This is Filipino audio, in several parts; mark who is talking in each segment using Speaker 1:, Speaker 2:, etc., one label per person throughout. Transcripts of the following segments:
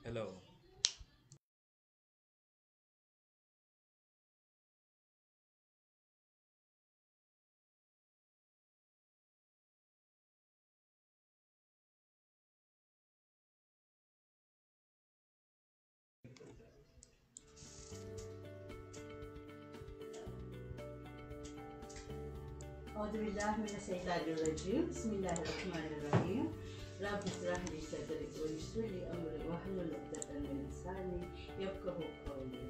Speaker 1: Hello.
Speaker 2: أعوذ بالله من الشيطان الرجيم بسم الله الرحمن الرحيم رب اشرح لي صدري ويسر لي أمري واحلل عقدة من لساني يفقهوا قولي.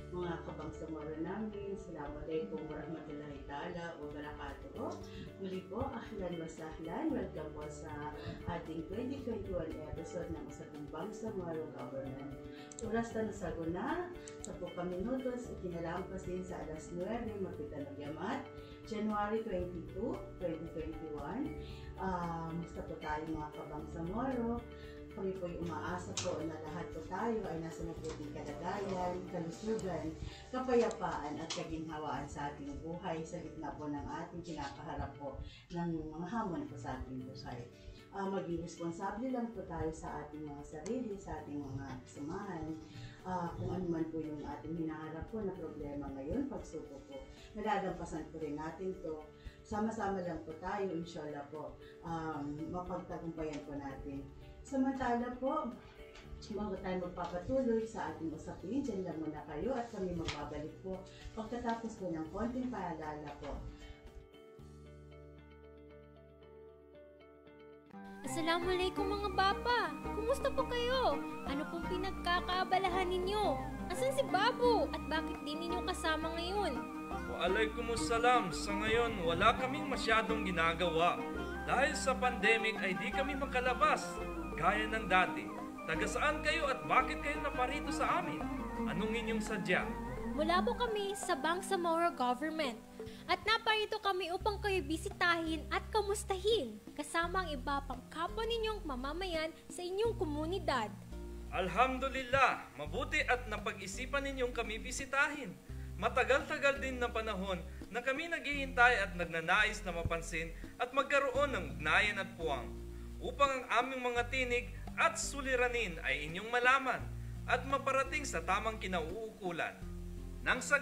Speaker 2: Mga kabangsamoro namin, Assalamualaikum warahmatullahi ta'ala wa barakatuh. Muli po, ahlan wa sahlan. Welcome po sa ating 2021 episode ng Usaping Bangsamoro Government. Oras na nasaguna, 10 minutos, ikinalampas din sa alas 9, magpita ng yamat, January 22, 2021. Musta po tayo mga kabangsamoro? Kami po'y umaasa po na lahat po tayo ay nasa mabuting kalagayan, kalusugan, kapayapaan at kaginhawaan sa ating buhay sa gitna po ng ating kinakaharap po ng mga hamon po sa ating buhay. Maging responsable lang po tayo sa ating mga sarili, sa ating mga kasamahan, kung ano man po yung ating hinaharap po na problema ngayon, pagsubok po. Nalalampasan po rin natin to. Sama-sama lang po tayo, inshallah po, mapagtagumpayan po natin. Samantala po, bago tayo magpapatuloy sa ating usapin, dyan lang muna kayo at kami magbabalik po pagkatapos po ng konting paalala po.
Speaker 3: Assalamualaikum mga bapa! Kumusta po kayo? Ano pong pinagkakaabalahan ninyo? Asan si Babu? At bakit di ninyo kasama ngayon?
Speaker 1: Waalaikumsalam. Sa ngayon, wala kaming masyadong ginagawa. Dahil sa pandemic ay di kami makalabas. Gaya ng dati. Taga saan kayo at bakit kayo naparito sa amin? Anong inyong sadya?
Speaker 3: Mula po kami sa Bangsamoro Government. At naparito kami upang kayo bisitahin at kamustahin kasama ang iba pang kapwa ninyong mamamayan sa inyong komunidad.
Speaker 1: Alhamdulillah, mabuti at napag-isipan ninyong kami bisitahin. Matagal-tagal din na panahon na kami naghihintay at nagnanais na mapansin at magkaroon ng ugnayan at puwang upang ang aming mga tinig at suliranin ay inyong malaman at maparating sa tamang kinauukulan. Nang sa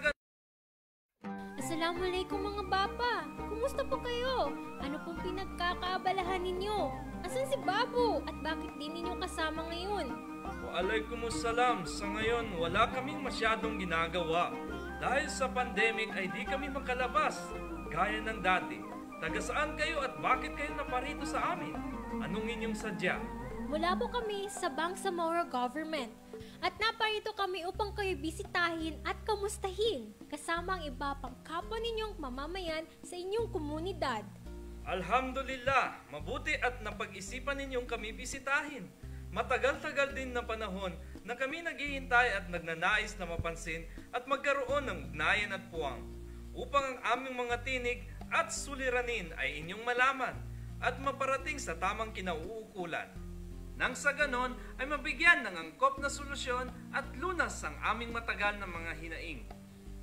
Speaker 3: Assalamualaikum mga bapa! Kumusta po kayo? Ano pong pinagkakaabalahan ninyo? Asan si Babu? At bakit di ninyo kasama ngayon?
Speaker 1: Waalaikumsalam. Sa ngayon, wala kaming masyadong ginagawa. Dahil sa pandemic ay di kami makalabas. Gaya ng dati. Taga saan kayo at bakit kayo naparito sa amin? Anong inyong sadya?
Speaker 3: Mula po kami sa Bangsamoro Government. At naparito kami upang kayo bisitahin at kamustahin kasama ang iba pang kapwa ninyong mamamayan sa inyong komunidad.
Speaker 1: Alhamdulillah, mabuti at napag-isipan ninyong kami bisitahin. Matagal-tagal din na panahon na kami naghihintay at nagnanais na mapansin at magkaroon ng ugnayan at puwang upang ang aming mga tinig at suliranin ay inyong malaman at maparating sa tamang kinauukulan. Nang sa ganon ay mabigyan ng angkop na solusyon at lunas ang aming matagal na mga hinaing.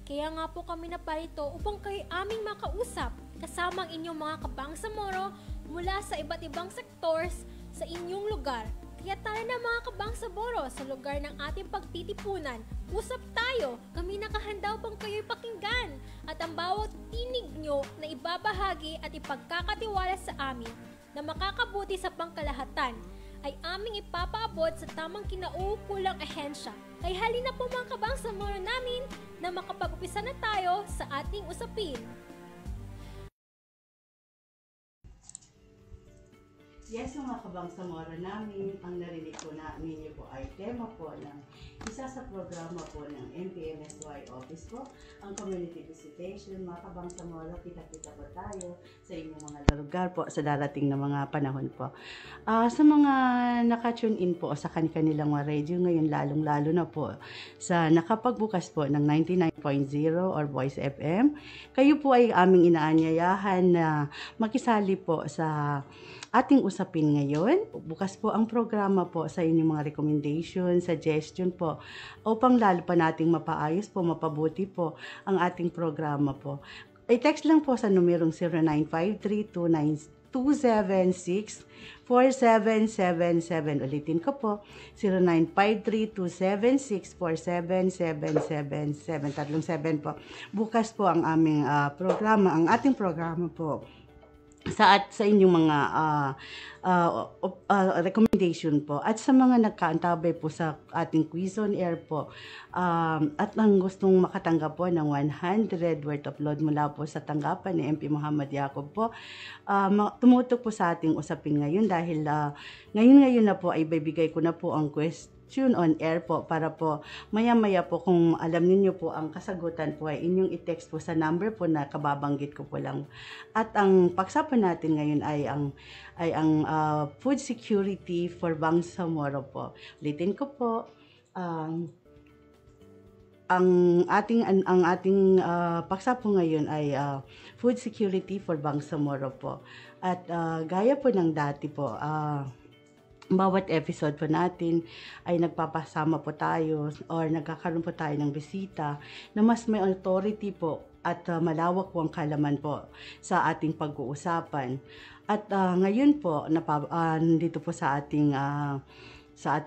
Speaker 3: Kaya nga po kami naparito upang kayo aming makausap kasama ang inyong mga kabangsamoro mula sa iba't ibang sectors sa inyong lugar. Kaya tara na mga kabangsamoro sa lugar ng ating pagtitipunan. Usap tayo, kami nakahanda upang kayo'y pakinggan at ang bawat tinig nyo na ibabahagi at ipagkakatiwala sa amin na makakabuti sa pangkalahatan ay aming ipapaabot sa tamang kinauukulang ahensya. Kaya halina po mga kabangsamoro namin na makapag-upisa na tayo sa ating usapin.
Speaker 2: Yes, mga kabangsamoro namin, ang narinig po ninyo po ay tema po ng isa sa programa po ng MPMSY Office po, ang Community Visitation. Mga kabangsamoro, kita-kita po tayo sa inyong mga lugar po sa darating na mga panahon po. Sa mga naka-tune in po sa kanilang mga radio ngayon, lalong-lalo na po sa nakapagbukas po ng 99.0 or Voice FM, kayo po ay aming inaanyayahan na makisali po sa ating usapin ngayon. Bukas po ang programa po sa inyong mga recommendation, suggestion po, upang lalo pa nating mapaayos po, mapabuti po ang ating programa po. I-text lang po sa numerong 0953-276-4777. Ulitin ko po, 0953-276-47777. 37 po. Bukas po ang aming programa, ang ating programa po sa inyong mga recommendation po at sa mga nagkaantabay po sa ating quiz on air po at ang gustong makatanggap po ng 100 worth of load mula po sa tanggapan ni MP Muhammad Yacob po, tumutok po sa ating usapin ngayon dahil ngayon na po ay bibigay ko na po ang question on air po para po maya-maya po kung alam niyo po ang kasagutan po ay inyong i-text po sa number po na kababanggit ko po lang. At ang pagsapan natin ngayon ay ang food security for Bangsamoro po. Ulitin ko po, ang ating paksa po ngayon ay food security for Bangsamoro po. At gaya po ng dati po, bawat episode po natin ay nagpapasama po tayo or nagkakaroon po tayo ng bisita na mas may authority po at malawak po ang kalaman po sa ating pag-uusapan. At ngayon po, dito po sa ating sa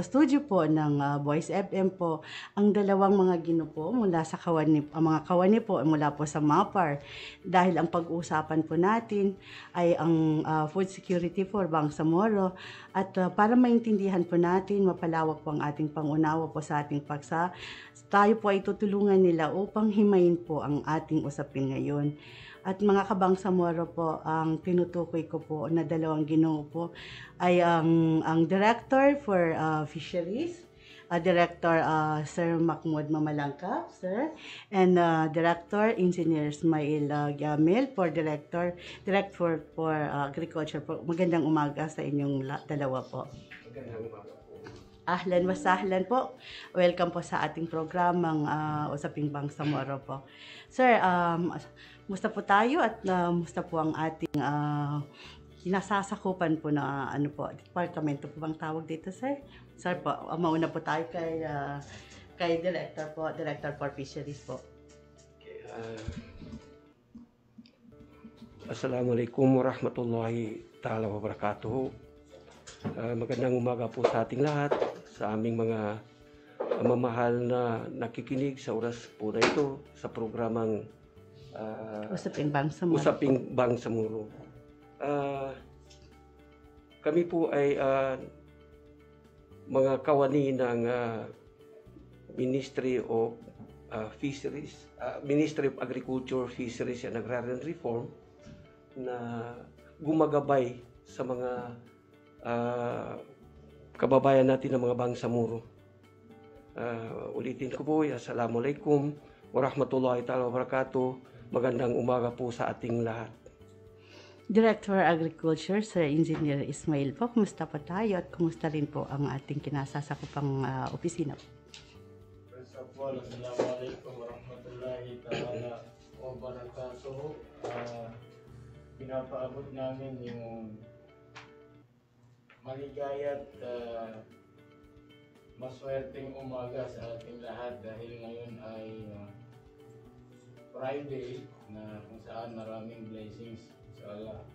Speaker 2: studio po ng Voice FM po ang dalawang mga ginupo mula sa mga kawani po mula po sa MAPAR dahil ang pag-uusapan po natin ay ang food security for Bangsamoro at para maintindihan po natin mapalawak po ang ating pangunawa po sa ating paksa, tayo po ay tutulungan nila upang himayin po ang ating usapin ngayon. At mga kabangsamoro po, ang tinutukoy ko po na dalawang ginoo po ay ang Director for Fisheries, Director Sir Mahmoud Mamalangka, Sir, and Director Engineer Ismail Gamil for Director for Agriculture po. Magandang umaga sa inyong dalawa po.
Speaker 4: Magandang umaga po.
Speaker 2: Ahlan wa sahlan po. Welcome po sa ating programang Usaping Bangsamoro po. Sir, musta po tayo at musta po ang ating kinasasakupan po na departamento po bang tawag dito, sir? Sir po, mauna po tayo kay Director for Fisheries po.
Speaker 4: Okay, Assalamualaikum warahmatullahi ta'ala wabarakatuh. Magandang umaga po sa ating lahat, sa aming mga mamahal na nakikinig sa oras po na ito sa programang
Speaker 2: Usaping Bangsamoro.
Speaker 4: Usaping Bangsamoro. Kami po ay mga kawani ng Ministry of Fisheries, Ministry of Agriculture, Fisheries and Agrarian Reform na gumagabay sa mga kababayan natin ng mga Bangsamoro. Ulitin ko po, assalamualaikum warahmatullahi ta'ala wabarakatuh. Magandang umaga po sa ating lahat.
Speaker 2: Director Agriculture, Sir Engineer Ismail po, kumusta po tayo at kumusta rin po ang ating kinasasakupang opisina po?
Speaker 5: First of all, assalamualaikum warahmatullahi ta'ala wabarakatuh. Pinapaabot namin yung maligaya at maswerteng umaga sa ating lahat dahil ngayon ay Friday na kung saan maraming blessings sa Allah.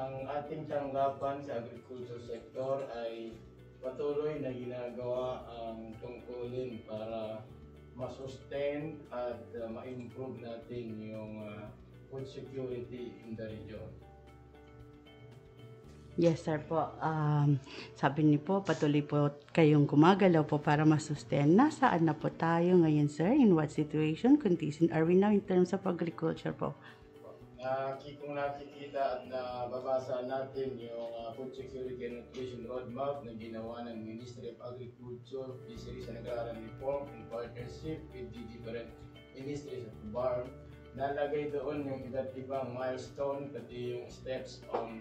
Speaker 5: Ang ating tanggapan sa agriculture sector ay patuloy na ginagawa ang tungkulin para masustain at ma-improve natin yung food security in the region.
Speaker 2: Yes, sir po. Sabi niyo po, patuloy po kayong gumagalaw po para masustain. Nasaan na po tayo ngayon, sir? In what situation, condition are we now in terms of agriculture po?
Speaker 5: Kung nakikita at nababasa natin yung Food Security and Nutrition Roadmap na ginawa ng Ministry of Agriculture, Fisheries and Agrarian Reform in partnership with the different ministries of BARM, nalagay doon yung iba't ibang milestone pati yung steps on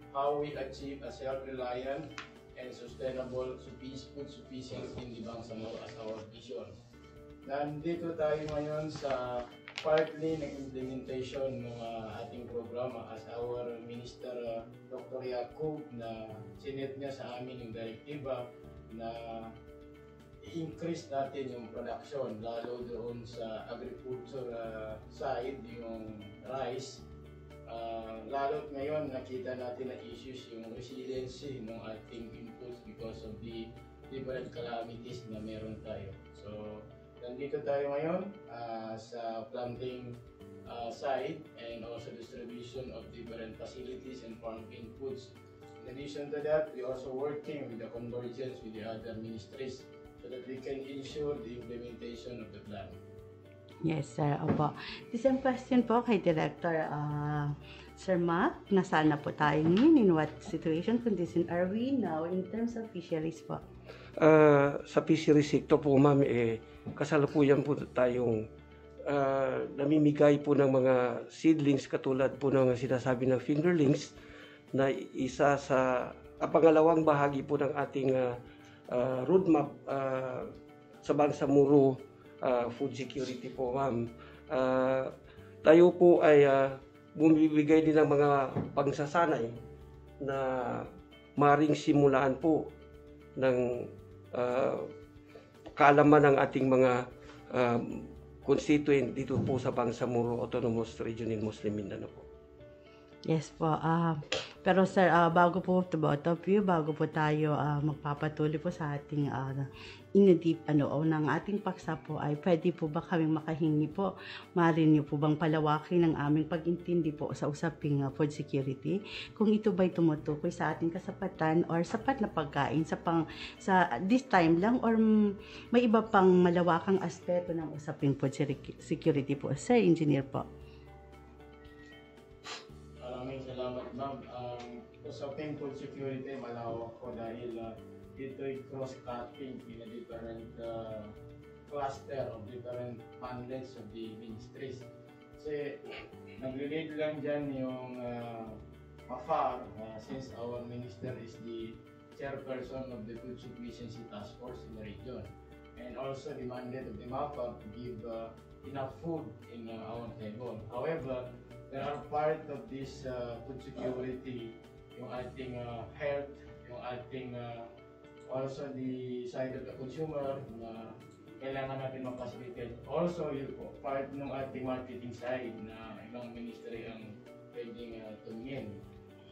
Speaker 5: how we achieve a self-reliant and sustainable food sufficiency in the Bangsamoro as our vision. Nandito tayo ngayon sa partly ng implementation ng ating programa as our Minister Dr. Yacob na sinet niya sa amin yung direktiba na i-increase natin yung production lalo doon sa agriculture side, yung rice. Lalo't ngayon nakita natin na issues yung resiliency ng ating inputs because of the different calamities na meron tayo. So, nandito tayo ngayon sa planting side and also distribution of different facilities and farm inputs. In addition to that, we also working with the convergence with the other ministries so that we can ensure the implementation of the plan.
Speaker 2: Yes, sir. Opo. The same question po kay Director Sir Mac. Nasaan na po tayo ngayon? In what situation, condition are we now in terms of fisheries po?
Speaker 4: Sa fisheries sector po, ma'am, kasalukuyan po tayong namimigay po ng mga seedlings katulad po ng sinasabi ng fingerlings na isa sa pangalawang bahagi po ng ating roadmap sa Bangsamoro food security po, ma'am. Tayo po ay bumibigay din ng mga pagsasanay na maring simulaan po ng kaalaman ng ating mga constituent dito po sa Bangsamoro Autonomous Region in Muslim Mindanao po.
Speaker 2: Yes po. Pero sir, bago po to both of you, bago po tayo magpapatuloy po sa ating inedip ng ating paksa po, ay pwede po ba kaming makahingi po, maaari niyo po bang palawakin ang aming pag-intindi po sa usaping food security? Kung ito ba'y tumutukoy sa ating kasapatan or sapat na pagkain sa this time lang, or may iba pang malawakang aspeto ng usaping food security po? Sir Engineer po.
Speaker 5: Maraming salamat, ma'am. Usaping food security, malawak ko dahil ito'y cross-cutting in a different cluster of different mandates of the ministries. Kasi nag-relate lang dyan yung MAFAR, since our minister is the chairperson of the Food Sufficiency Task Force in the region. And also the mandate of the MAFAR to give enough food in our table. However, there are part of this food security, yung ating health, yung ating also the side of the consumer na kailangan natin ma-facilitate. Also, yung part ng ating marketing side na ibang ministry ang pwedeng tumingin.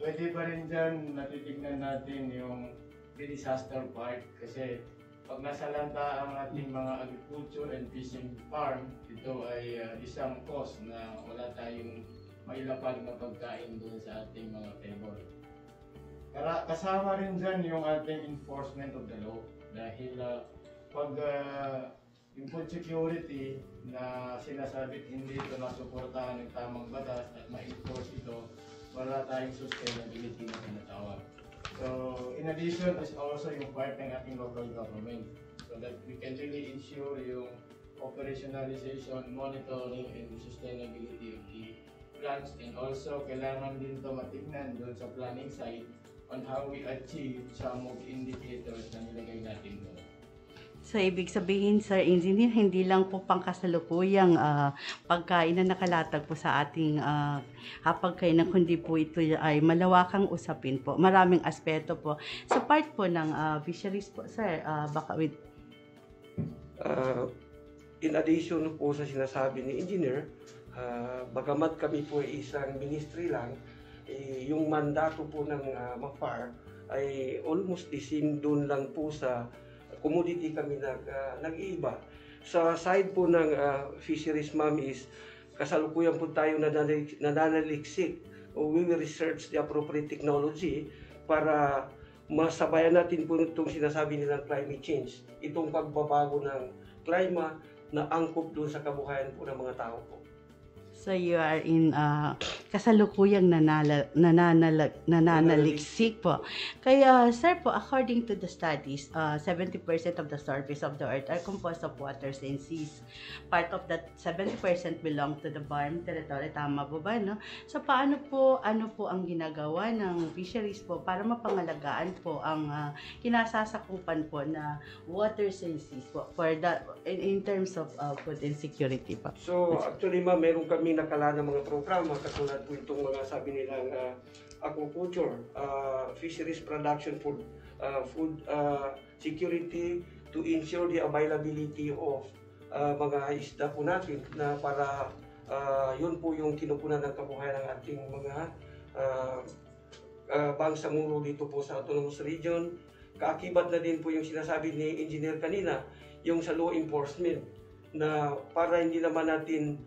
Speaker 5: Pwede pa rin dyan natitignan natin yung disaster part kasi pag nasa lanta ang ating mga agriculture and fishing farm, ito ay isang cause na wala tayong mailapag na pagkain doon sa ating mga table. Kasama rin dyan yung ating enforcement of the law dahil pag yung food security na sinasabit hindi ito nasuportahan ng tamang batas at ma-enforce ito, wala tayong sustainability na tinatawag. So, in addition is also yung part ng ating local government so that we can really ensure yung operationalization, monitoring, and sustainability of the plans, and also kailangan din ito matignan doon sa planning side on how we achieve some of the indicators na nilagay natin doon.
Speaker 2: So, ibig sabihin, Sir Engineer, hindi lang po pangkasalukuyang pagkain na nakalatag po sa ating hapagkainan, kundi po ito ay malawakang usapin po. Maraming aspeto po. Sa part po ng fisheries po, Sir, baka with...
Speaker 4: In addition po sa sinasabi ni Engineer, bagamat kami po ay isang ministry lang, yung mandato po ng MAFAR ay almost the same doon lang po sa commodity kami nag-iiba. Sa side po ng fisheries, ma'am, is kasalukuyan po tayo nananaliksik o we will research the appropriate technology para masabayan natin po itong sinasabi nilang climate change. Itong pagbabago ng klima na angkop doon sa kabuhayan po ng mga tao po.
Speaker 2: So you are in kasalukuyang nananaliksik po. Kaya sir po, according to the studies, 70% of the surface of the earth are composed of waters and seas. Part of that 70% belong to the BARM territory. Tama po ba, no? So ano po ang ginagawa ng fisheries po para mapangalagaan po ang kinasasakupan po na waters and seas po for that in terms of food insecurity po?
Speaker 4: So actually, ma'am, meron kami nakala ng mga programa katulad po itong mga sabi nilang aquaculture, fisheries production, food security to ensure the availability of mga isda po natin na para Yun po yung kinukunan ng kabuhayan ng ating mga bangsamoro dito po sa Autonomous Region. Kaakibat na din po yung sinasabi ni Engineer kanina, yung sa law enforcement, na para hindi naman natin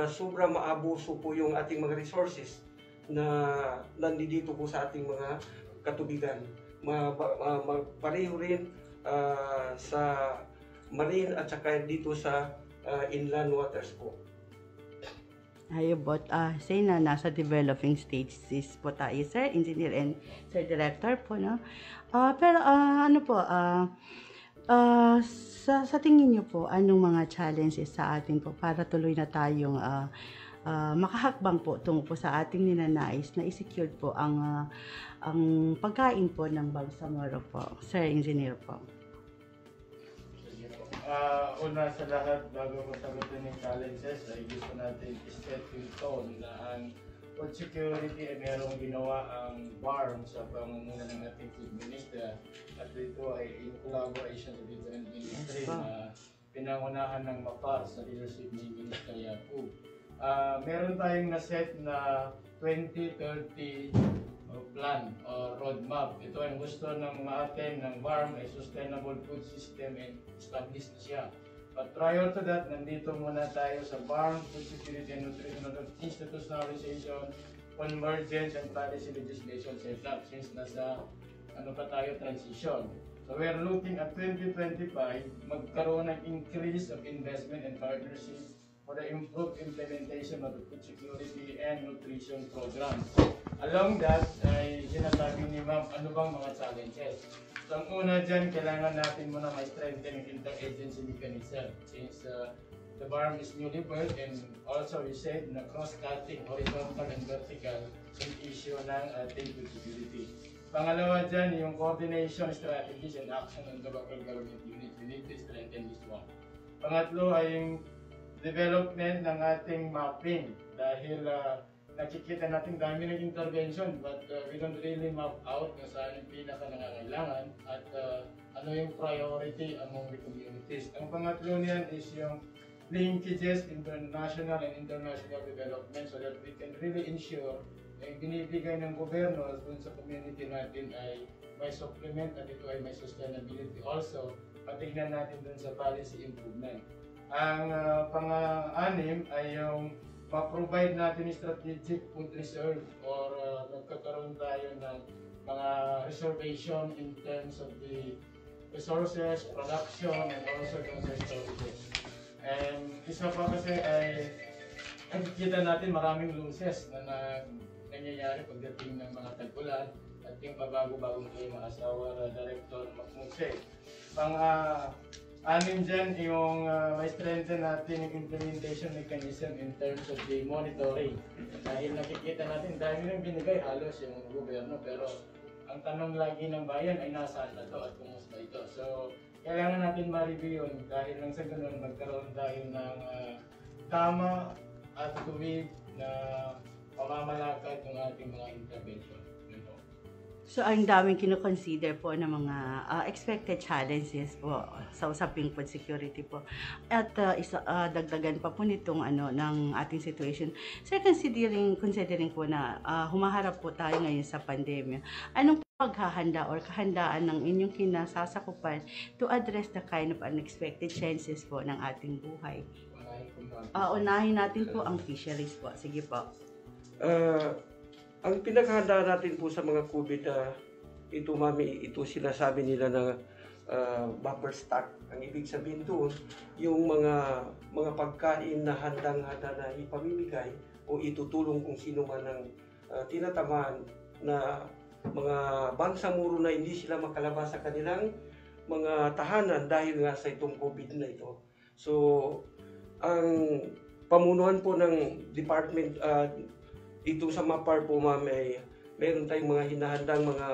Speaker 4: sobrang maabuso po yung ating mga resources na nandito po sa ating mga katubigan. Pareho rin sa marine at saka dito sa inland waters po.
Speaker 2: Hayobot, say na nasa developing stages po tayo, Sir Engineer and Sir Director po, no? Pero ano po, sa tingin niyo po, anong mga challenges sa atin po para tuloy na tayong makahakbang po tungo po sa ating ninanais na i-secure po ang pagkain po ng bangsamoro po, Sir Engineer po?
Speaker 5: Una sa lahat, bago ko sagutin yung challenges, ay gusto natin i-set yung tone na ang food security ay merong ginawa ang BARM sa pangunguna ng ating food minister, at ito ay in collaboration sa different ministry na pinangunahan ng MAPAR sa leadership ni Minister Yaqub. Meron tayong na-set na 2030 plan or roadmap. Ito ang gusto ng ma-attain ng BARM ay sustainable food system and established na siya. But prior to that, nandito muna tayo sa BARM, Food Security and Nutritional Institutionalization, Convergence and Policy Legislation Setup, since nasa transition. So we are looking at 2025, magkaroon ng increase of investment and partnership for the improved implementation of the food security and nutrition programs. Along that, ay sinasabi ni Ma'am, ano bang mga challenges? So ang una dyan, kailangan natin muna ma-strengthen yung interagency mechanism, since the BARM is newly built, and also we said na cross-cutting, horizontal and vertical, yung issue ng ating food security. Pangalawa dyan, yung coordination strategies and action ng the local government units. We need to strengthen this one. Pangatlo ay yung development ng ating mapping, dahil nakikita natin dami ng intervention, but we don't really map out kung saan yung pinaka-nangangailangan at ano yung priority among the communities. Ang pangatlo niyan is yung linkages international and international development, so that we can really ensure na yung binibigay ng gobyerno dun sa community natin ay may supplement at ito ay may sustainability. Also, patignan natin dun sa policy improvement. Ang pang-anim ay yung ma-provide natin strategic food reserve, or magkakaroon tayo ng mga reservation in terms of the resources, production, and also the storage. And isa pa kasi ay nakikita natin maraming losses na nangyayari pagdating ng mga tag-ulan, at yung pabago-bagong kayo maasawa Director Macmuse. Pang-anim dyan yung may strengthen natin yung implementation mechanism in terms of the monitoring. Dahil nakikita natin, dahil yung binigay halos yung gobyerno, pero ang tanong lagi ng bayan ay nasaan na to at kumusta ito. So, kailangan natin ma-review yun, dahil lang sa ganun magkaroon tayo ng tama at tuwid na pamamalakad ng ating mga intervention.
Speaker 2: So, ang daming kino-consider po ng mga expected challenges po sa usaping food security po. At dagdagan pa po nitong ng ating situation. Sir, considering po na humaharap po tayo ngayon sa pandemya, anong paghahanda or kahandaan ng inyong kinasasakupan to address the kind of unexpected changes po ng ating buhay? Unahin natin po ang fisheries po. Sige po.
Speaker 4: Ang pinaghahanda natin po sa mga COVID, ito mami, ito sinasabi nila na buffer stock. Ang ibig sabihin doon, yung mga pagkain na handang-handa na ipamimigay o itutulong kung sino man ang tinatamaan na mga bangsamoro na hindi sila makalabas sa kanilang mga tahanan dahil nga sa itong COVID na ito. So, ang pamunuan po ng department, ito sa MAPAR po ma'am, ay meron tayong mga hinahandang mga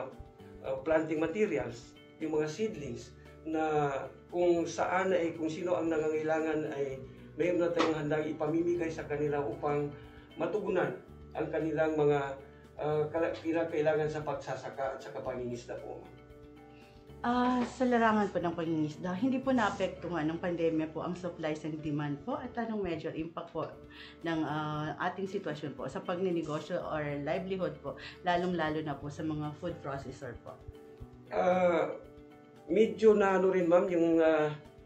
Speaker 4: planting materials, yung mga seedlings, na kung saan ay kung sino ang nangangailangan ay meron na tayong handang ipamimigay sa kanila upang matugunan ang kanilang mga kailangan sa pagsasaka at sa pangingisda po.
Speaker 2: Sa larangan po ng pangingisda, hindi po naapektuhan ng pandemya po ang supplies and demand po at anong major impact po ng ating sitwasyon po sa pagninegosyo or livelihood po, lalong-lalo na po sa mga food processor po.
Speaker 4: Medyo na ano rin ma'am yung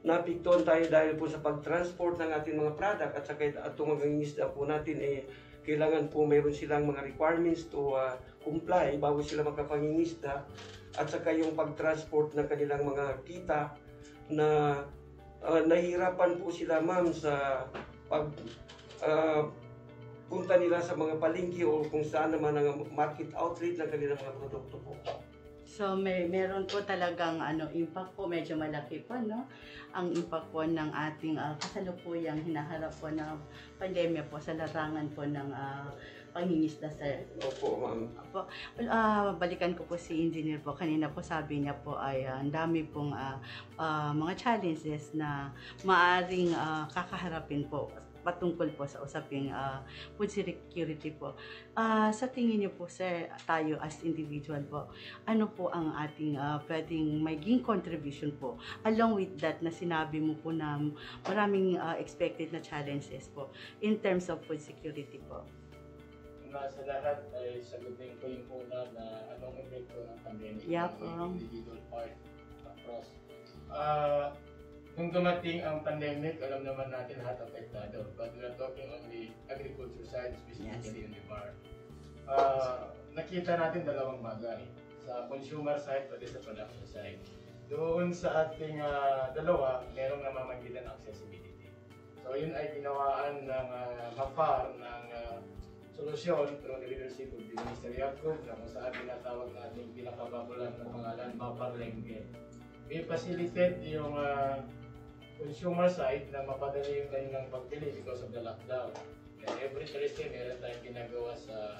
Speaker 4: napiktuhan tayo dahil po sa pag-transport ng ating mga product at saka itong mga isda po natin kailangan po mayroon silang mga requirements to comply bago sila magkapangingisda at saka yung pag-transport ng kanilang mga kita na nahihirapan po sila ma'am sa pag punta nila sa mga palengke o kung saan naman ang market outlet ng kanilang mga produkto po.
Speaker 2: So meron po talagang impact po, medyo malaki po, no? Ang impact po ng ating kasalukuyang hinaharap po ng pandemya po sa larangan po ng pangingisda, sir.
Speaker 4: Opo, ma'am.
Speaker 2: Balikan ko po si engineer po. Kanina po sabi niya po ay ang dami pong mga challenges na maaring kakaharapin po patungkol po sa usaping food security po. Sa tingin niyo po, sir, tayo as individual po, ano po ang ating pwedeng maging contribution po along with that na sinabi mo po na maraming expected na challenges po in terms of food security po?
Speaker 5: Sa lahat ay sagutin ko yung una na anong epekto ng pandemic
Speaker 2: ng
Speaker 5: individual part across. Nung dumating ang pandemic, alam naman natin lahat apektado. But we are talking on the agriculture side, specifically on the bar. Nakita natin dalawang bagay. Sa consumer side, pati sa production side. Doon sa ating dalawa, merong namamagitan accessibility. So yun ay ginawaan ng MAFAR ng solusyon through the leadership of the Minister Jacob na kung saan tinatawag natin pinakabagulan ng pangalan MAFAR Lengke. We facilitate yung consumer side na mapadali yung kanilang pagbili because of the lockdown. And every Thursday, meron tayong ginagawa sa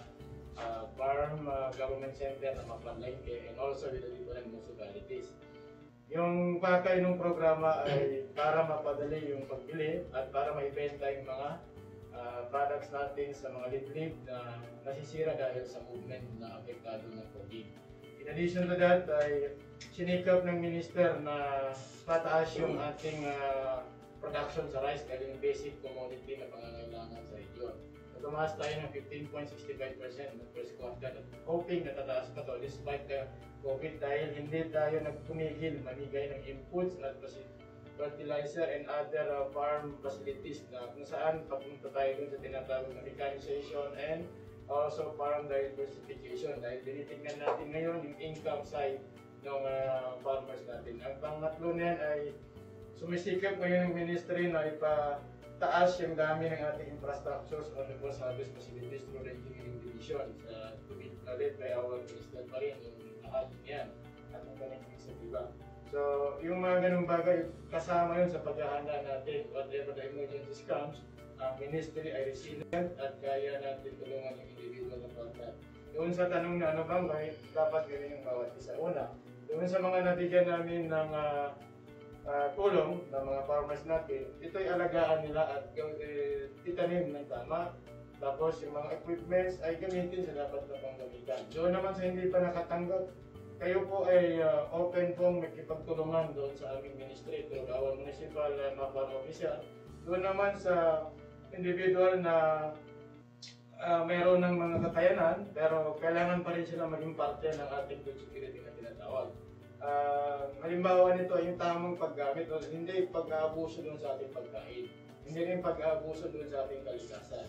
Speaker 5: farm government center na Mapalengke and also with the different municipalities. Yung pakay ng programa ay para mapadali yung pagbili at para maibenta yung mga products natin sa mga liblib na nasisira dahil sa movement na apektado ng COVID. In addition to that, ay sinikap ng minister na pataas yung ating production sa rice dahil yung basic commodity na pangangailangan sa region. So, tumaas tayo ng 15.65% ng first quarter at hoping na tataas pa to despite the COVID dahil hindi tayo nagtumigil mamigay ng inputs at fertilizer and other farm facilities na kung saan papunta tayo dun sa tinatawag na mechanization and also farm diversification dahil tinitingnan natin ngayon yung income side ng farmers natin. Ang pangatlo niyan ay sumisikap ngayon ng ministry na ipataas yung dami ng ating infrastructures on the post-harvest facilities through the engineering division to be led by our minister pa rin yung lahat niyan at ang ganang inisiatiba. So, yung mga ganung bagay kasama yun sa paghahanda natin whatever the emergencies comes. Ang ministry ay resilient at kaya natin tulungan yung individual na partner. Doon sa tanong na ano bang dapat gawin yung bawat isa. Una, doon sa mga nabigyan namin ng tulong ng mga farmers natin, ito'y alagaan nila at titanim ng tama. Tapos yung mga equipments ay gamitin sa dapat na panggamitan. Doon naman sa hindi pa nakatanggap, kayo po ay open pong magkipagtulungan doon sa aming ministry through our municipal MAFAR officer. Doon naman sa individual na mayroon ng mga kakayanan pero kailangan pa rin sila maging parte ng ating food security na tinatawag. Halimbawa nito ay yung tamang paggamit o hindi pag-aabuso doon sa ating pagkain. Hindi rin pag-aabuso doon sa ating kalikasan.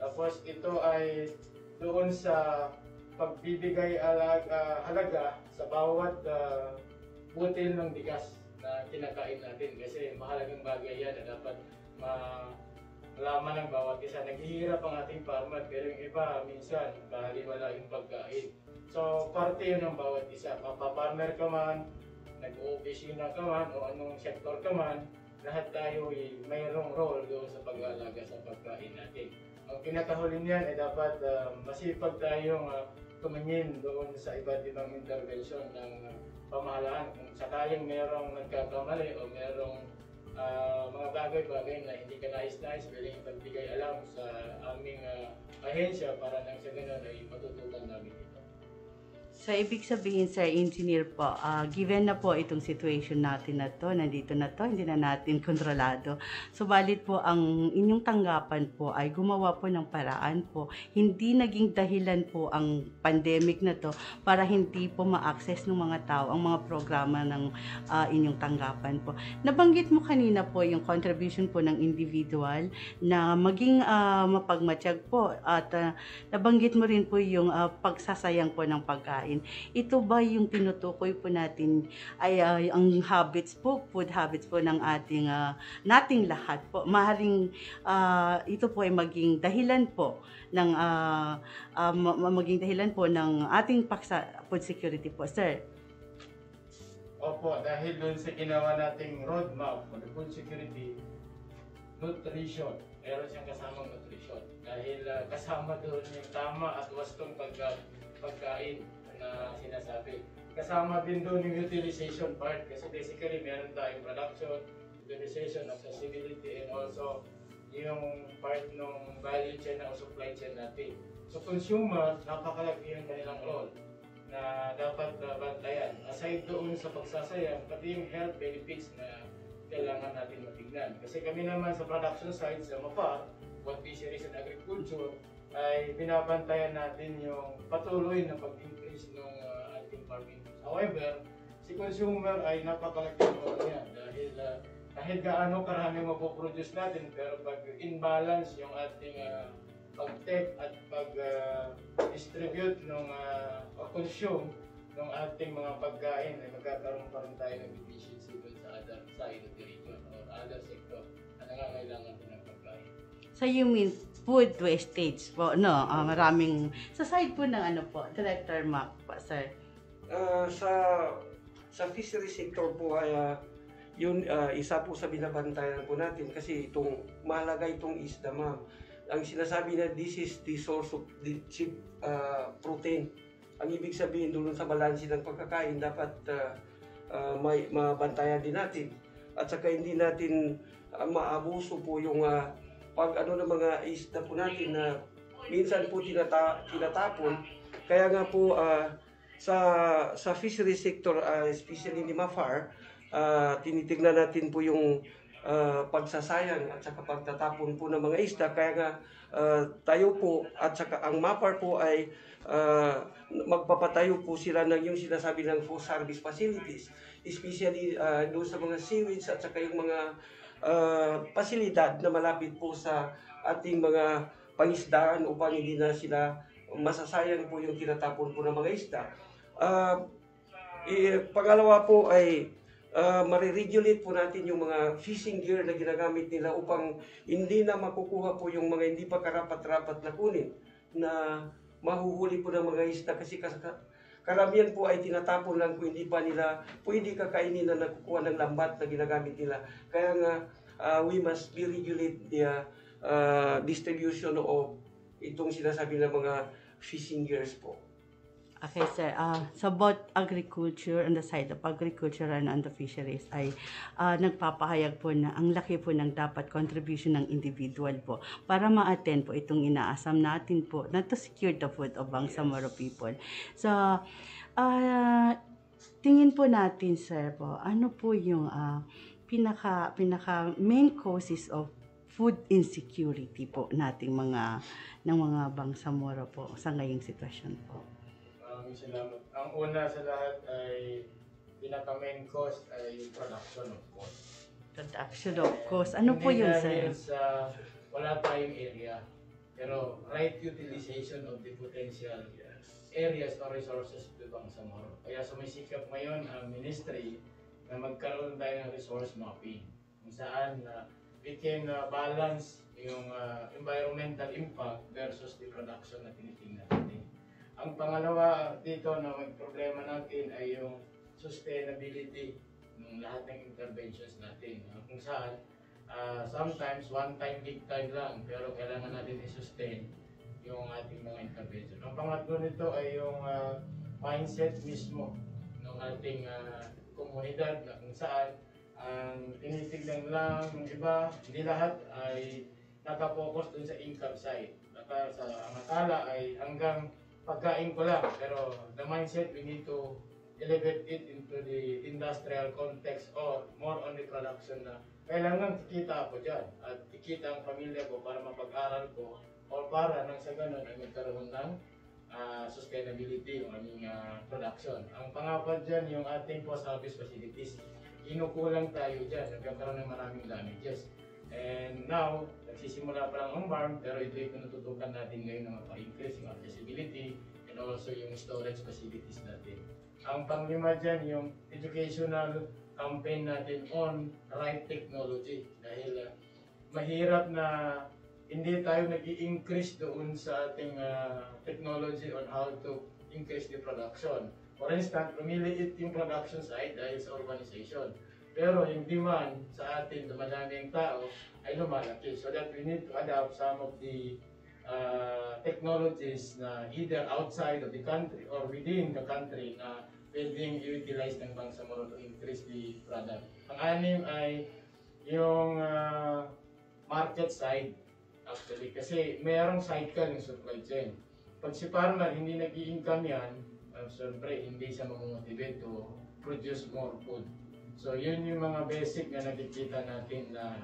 Speaker 5: Tapos ito ay doon sa pagbibigay halaga sa bawat butil ng bigas na kinakain natin kasi mahalagang bagay yan na dapat malaman ng bawat isa. Naghihirap ang ating farmer pero yung iba minsan wala yung pagkain. So parte yun ng bawat isa. Mapapartner ka man, nag-opisina ka man o anong sektor ka man, lahat tayo ay mayroong role doon sa pag-aalaga sa pagkain natin. Ang pinakahuli niyan ay dapat masipag tayong tumingin doon sa iba't ibang intervention ng pamahalaan. Kung sakaling mayroong nagkakamali o mayroong mga bagay-bagay na hindi ka nais-nais, pwedeng ipagbigay alam sa aming ahensya para nang sa ganun ay matutukan namin ito.
Speaker 2: So, ibig sabihin, Sir Engineer po, given na po itong situation natin na to, nandito na to, hindi na natin kontrolado. Subalit po, ang inyong tanggapan po ay gumawa po ng paraan po. Hindi naging dahilan po ang pandemic na to para hindi po ma-access ng mga tao ang mga programa ng inyong tanggapan po. Nabanggit mo kanina po yung contribution po ng individual na maging mapagmatsyag po at nabanggit mo rin po yung pagsasayang po ng pagkain. Ito ba yung tinutukoy po natin ay ang habits po, food habits po ng nating lahat po. Maaaring ito po ay maging dahilan po ng ating food security po, sir.
Speaker 5: Opo, dahil doon sa ginawa nating roadmap for the food security, nutrition, meron siyang kasamang nutrition. Dahil kasama doon yung tama at wastong pagkain na sinasabi. Kasama din doon yung utilization part kasi basically meron tayong production, utilization, accessibility, and also yung part ng value chain o supply chain natin. So consumer, napakalaki yung kanilang role na dapat bantayan. Aside doon sa pagsasayang, pati yung health benefits na kailangan natin matignan. Kasi kami naman sa production side sa MAPAR, What Fisheries and Agriculture, ay binabantayan natin yung patuloy na pag-increase ng ating farming. However, si consumer ay napakalaking role niya dahil kahit gaano karami mapoproduce natin, pero pag imbalance yung ating pag-take at pag-distribute o consume ng ating mga pagkain, ay magkakaroon pa rin tayo ng deficiency doon sa other side of the region or other sector na nangangailangan din ng pagkain.
Speaker 2: So you mean food wastage po, no? Maraming sa side po ng Director Mac po, sir.
Speaker 4: Sa fishery sector po ay yun isa po sa binabantayan po natin kasi mahalaga itong isda, ma'am. Ang sinasabi na this is the source of the cheap protein. Ang ibig sabihin doon sa balanse ng pagkakain dapat may mabantayan din natin. At saka hindi natin maabuso po yung ng mga isda po natin na minsan po tinatapon. Kaya nga po sa fishery sector, especially ni MAFAR, tinitignan natin po yung pagsasayang at saka pagtatapon po ng mga isda. Kaya nga tayo po at saka ang MAFAR po ay magpapatayo po sila ng yung sinasabi ng food service facilities, especially doon sa mga seaweeds at saka yung mga pasilidad na malapit po sa ating mga pangisdaan upang hindi na sila masasayang po yung tinatapon po ng mga isda. Pangalawa po ay mariregulate po natin yung mga fishing gear na ginagamit nila upang hindi na makukuha po yung mga hindi pa karapat-rapat na kunin na mahuhuli po ng mga isda kasi karamihan po ay tinatapon lang kung hindi pa nila pwede kakainin na nakukuha ng lambat na ginagamit nila. Kaya nga we must regulate the distribution of itong sinasabi ng mga fishing gears po.
Speaker 2: Okay, sir. So both agriculture, on the side of agriculture and on the fisheries ay nagpapahayag po na ang laki po ng dapat contribution ng individual po para ma-attend po itong inaasam natin po na to secure the food of Bangsamoro people. So, tingin po natin, sir po, ano po yung pinaka main causes of food insecurity po nating mga Bangsamoro po sa ngayong sitwasyon po?
Speaker 5: Maraming salamat. Ang una sa lahat ay pinaka-main cost ay production of cost.
Speaker 2: Production of cost. Ano po yun, sir?
Speaker 5: Dahil sa wala tayong area, pero right utilization of the potential areas or resources to Bangsamoro. Kaya sumisikap ngayon ang ministry na magkaroon tayo ng resource mapping kung saan we can balance yung environmental impact versus the production na tinitingnan natin. Ang pangalawa dito na may problema natin ay yung sustainability ng lahat ng interventions natin. Kung saan sometimes one time, big time lang, pero kailangan natin i-sustain yung ating mga intervention. Ang pangatlo nito ay yung mindset mismo ng ating komunidad na kung saan ang tinitignan lang ng iba, hindi lahat ay nakapokus dun sa income side. Ang akala ay hanggang pagkain ko lang. Pero the mindset, we need to elevate it into the industrial context or more on the production na kailangan kikita ako dyan at kikita ang pamilya ko para mapag-aral ko o para nang sa ganun ay magkaroon ng sustainability yung aming production. Ang pangapat dyan, yung ating post-harvest facilities. Kinukulang tayo dyan, nagkakaroon ng maraming damages. And now, nagsisimula pa lang ang farm, pero ito yung tinututukan natin ngayon na mapa-increase yung accessibility and also yung storage facilities natin. Ang panglima dyan, yung educational campaign natin on right technology. Dahil mahirap na hindi tayo nag-i-increase doon sa ating technology on how to increase the production. For instance, lumiliit yung production side dahil sa urbanization. Pero yung demand sa atin, dumadaming tao, ay lumalaki. So that we need to adapt some of the technologies na either outside of the country or within the country na pwedeng i-utilize ng Bangsamoro to increase the product. Ang anim ay yung market side actually kasi mayroong cycle yung supply chain. Pag si farmer hindi nag-i-income yan, siyempre hindi siya mamotivate to produce more food. So yun yung mga basic na nakikita natin na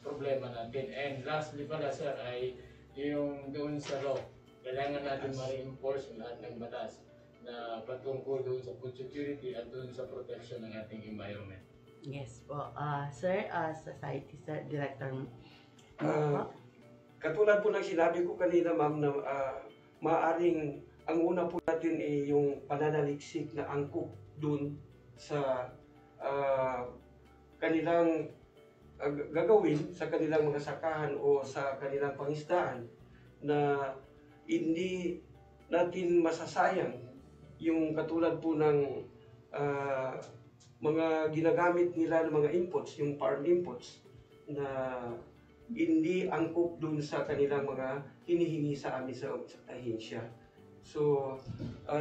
Speaker 5: problema natin. And lastly pala sir ay yung doon sa law. Kailangan natin ma-reinforce yung lahat ng batas na patungkol doon sa food security at doon sa protection ng ating environment.
Speaker 2: Yes po. Sir, Society Sir, Director.
Speaker 4: Katulad po ng sinabi ko kanina ma'am na maaring ang una po natin ay yung pananaliksik na angkop doon sa kanilang gagawin sa kanilang mga sakahan o sa kanilang pangisdaan na hindi natin masasayang yung katulad po ng mga ginagamit nila ng mga inputs, yung farm inputs na hindi angkop doon sa kanilang mga hinihingi sa amin sa ahensya. So,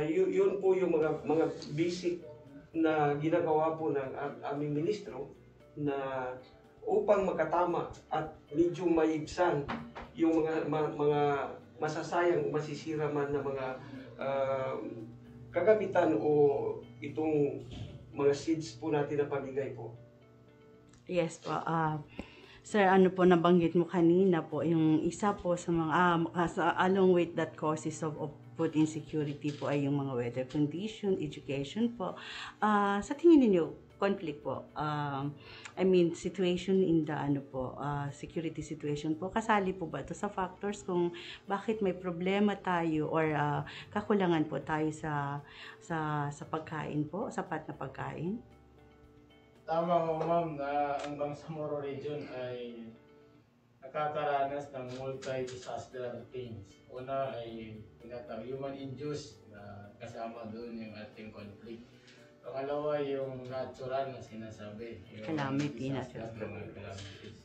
Speaker 4: yun po yung mga basic na ginagawa po ng aming ministro na upang makatama at medyo maibsan yung mga masasayang masisira man na mga kagamitan o itong mga seeds po natin na pamigay po.
Speaker 2: Yes po. Sir, ano po nabanggit mo kanina po, yung isa po sa mga along with that causes of food insecurity po ay yung mga weather condition, education po. Sa tingin niyo conflict po, I mean situation in the security situation po, kasali po ba ito sa factors kung bakit may problema tayo or kakulangan po tayo sa pagkain po, sapat na pagkain?
Speaker 5: Tama ho ma'am na ang Bangsamoro region ay nakakaranas ng multi-disaster things. Una ay human-induced na kasama doon yung ating conflict. Pangalawa yung natural na sinasabi. Yung
Speaker 2: Calamity,
Speaker 5: natural calamities.